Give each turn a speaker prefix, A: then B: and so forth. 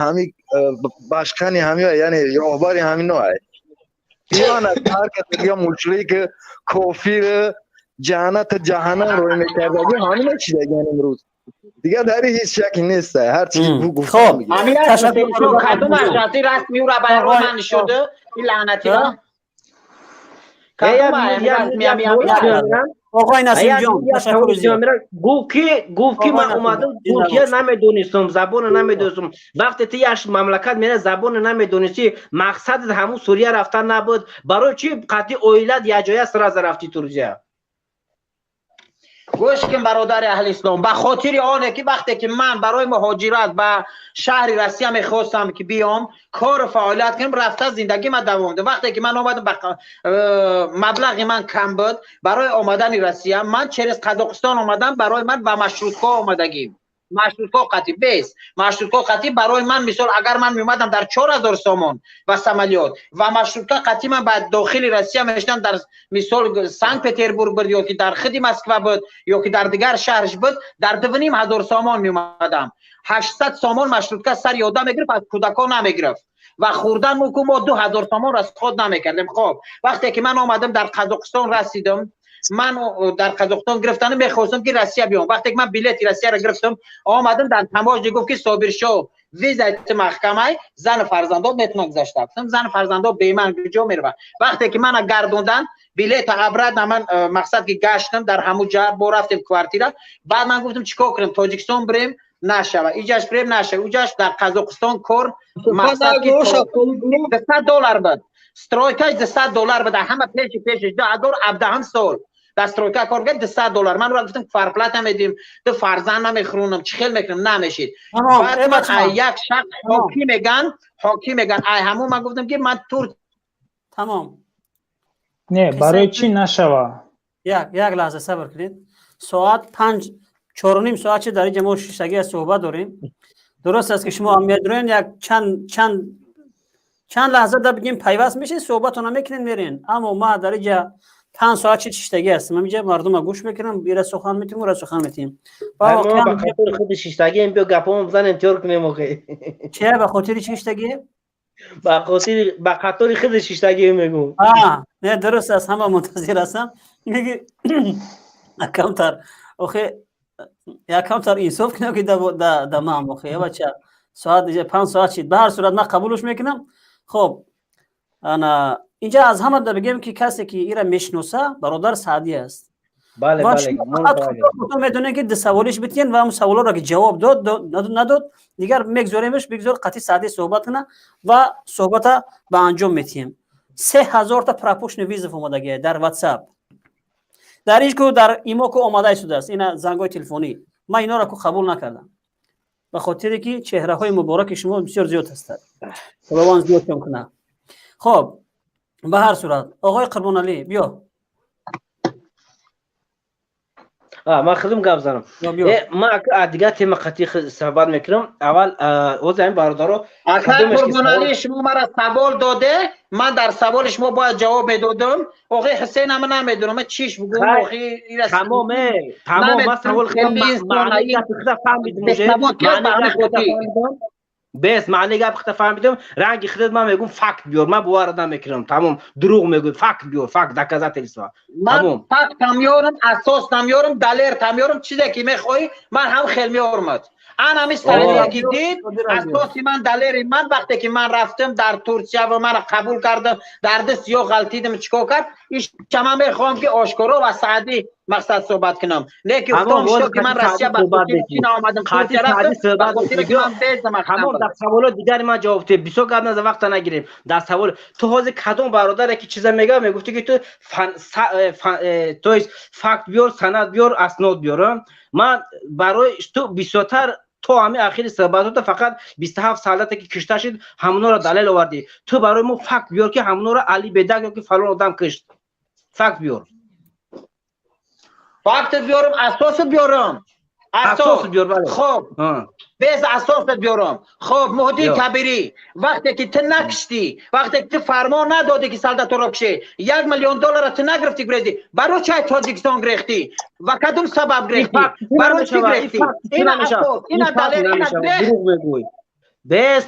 A: همی باشقانی همی یعنی یوباری همی نوعی ایران از هر کسی یا مشرک کافر جهنت جهنم روی میکرده همی نچیده یعنی امروز دیگه در هیچ شکی نیست هر چی گفتم میگه
B: همین تشکر کدوم اشراتی رسمی را برای من شده این لعنتی را کدوم رسمی
C: آقای نسیم جان تشکر زیاد
D: گفت که من اومدم ترکیه نمیدونستم زبان نمیدونستم وقتی تیش مملکت میره زبان نمیدونستی مقصد همون سوریه رفتن نبود برای چی قطعی اویلت یا جای سر رفتی ترکیه
B: گوش کن برادر اهل اسلام به خاطر آنه که وقتی که من برای مهاجرت به شهر روسیه میخواستم که بیام کار فعالیت کنم رفته زندگی من دوام ده وقتی که من آمدم مبلغ من کم بود برای آمدن روسیه من چرس قزاقستان آمدم برای من به مشروطه آمدگی مشروطه قطعی بیس مشروطه قطعی برای من مثال اگر من میومدم در 4000 سامان و سمالیات و مشروطه قطعی من بعد داخل روسیه میشدم در مثال سنت پترزبورگ بود یا که در خود مسکو بود یا که در دیگر شهرش بود در 2500 سامان میومدم 800 سامان مشروطه سر یاده میگرفت از کودکان نمیگرفت و خوردن مکو ما 2000 سامان را از خود نمیکردیم خب وقتی که من آمدم در قزاقستان رسیدم من در قزاقستان گرفتن میخواستم که روسیه بیام وقتی که من بلیت روسیه را گرفتم آمدم در تماس گفت که صابر شو ویزا محکمه زن فرزندان میتونه گذاشته گفتم زن فرزندان به من کجا میره وقتی که من گردوندن بلیت عبرت من مقصد که گشتم در همون جا با رفتیم کوارتیرا بعد من گفتم چیکار کنم تاجیکستان بریم نشوه ایجاش بریم نشوه اوجاش در قزاقستان کار مقصد که $100 بود استرایکاش $100 بود همه پیش دور 17 سال دستروکا کار کرد $100 من رو گفتم فرپلات نمیدیم تو فرزند نمیخرونم چه خیل میکنم نمیشید بعد من یک شخص حاکی میگن ای همون من گفتم که من ترک
C: تمام
E: نه برای چی نشوه
C: یک لحظه صبر کنید ساعت 4:30 ساعت چه در جمع ششگی صحبت داریم درست است که شما هم میدونین یک چند لحظه در بگیم پیوست میشه صحبتون میکنین میرین اما ما در اینجا 5 ساعت شیشتگی هستیم من میگم مردم گوش میکنم بیره سخن میتیم و سخن میتیم
D: ما به خاطر خود شیشتگی این بیا گپام بزنیم تیار کنیم آخه
C: چه به خاطر شیشتگی
D: به خاطر خود شیشتگی میگم
C: نه درست است همه منتظر هستم میگه کمتر آخه یا کمتر انصاف کنه که دمام آخه بچه ساعت دیگه 5 ساعت شد به هر صورت من قبولش میکنم خب انا اینجا از همه بگم که کسی که ایرا میشناسه برادر سعدی است
D: بله
C: خودتون میدونین که سوالش بتین و اون سوالا را که جواب داد نداد دیگر میگذاریمش بگذار قطعی سعدی صحبت کنه و صحبت به انجام میتیم 3000 تا پراپوش ویزا اومدگی در واتساپ در اینکه در ایمو کو اومده شده است اینا زنگای تلفنی من اینا را کو قبول نکردم به خاطر که چهره های مبارک شما بسیار زیاد هست روان زیاد کنه خب به هر صورت آقای قربان علی بیا
D: من خودم گپ زنم ما دیگه تیم قطعی صحبت میکنم اول وزن برادرو
B: قربان علی شما مرا سوال داده من در سوال شما باید جواب میدادم آقای حسین هم نمیدونم من چیش بگم آقای
D: تمام ما سوال معنی گپ فهمیدم بس معنی گپ فهمیدم رنگ خودت من میگم فکت بیار من باور نمیکنم تمام دروغ میگم فکت بیار فکت دکازات ایسا
B: من فکت میارم اساس نمیارم دلیل میارم چیزی که میخوای من هم خیلی میارم انا می سرگی دید اساسی من دلیل من وقتی که من رفتم در ترکیه و من قبول کردم در دست یا غلطیدم چیکار کرد شما میخوام که آشکارا و سعدی مقصد صحبت کنم نه که گفتم که من روسیه با چین آمدم ترکیه رفتم
D: همون در سوالات دیگر ما جواب ده 20 گپ نز وقت نگیریم در سوال تو حاضر کدوم برادر که چیزا میگه میگفتی که تو تو فکت بیار سند بیار اسناد بیارم من برای تو 20 تو همه اخیر صحبتات فقط 27 سالته که کشته شد همونا را دلیل آوردی تو برای ما فکت بیار که همونا را علی بدک یا که فلان آدم کشت فکت بیار
B: فکت بیارم اساس بیارم
D: اساس بیار بله
B: خب بیز اساس بیارم خب مهدی کبیری وقتی که تو نکشتی وقتی که تو فرمان ندادی که سلطنت رو کشه $1 میلیون تو نگرفتی گرفتی برای چه تاجیکستان گرفتی و کدوم سبب گرفتی برای چی گرفتی این اساس این دلیل
D: بس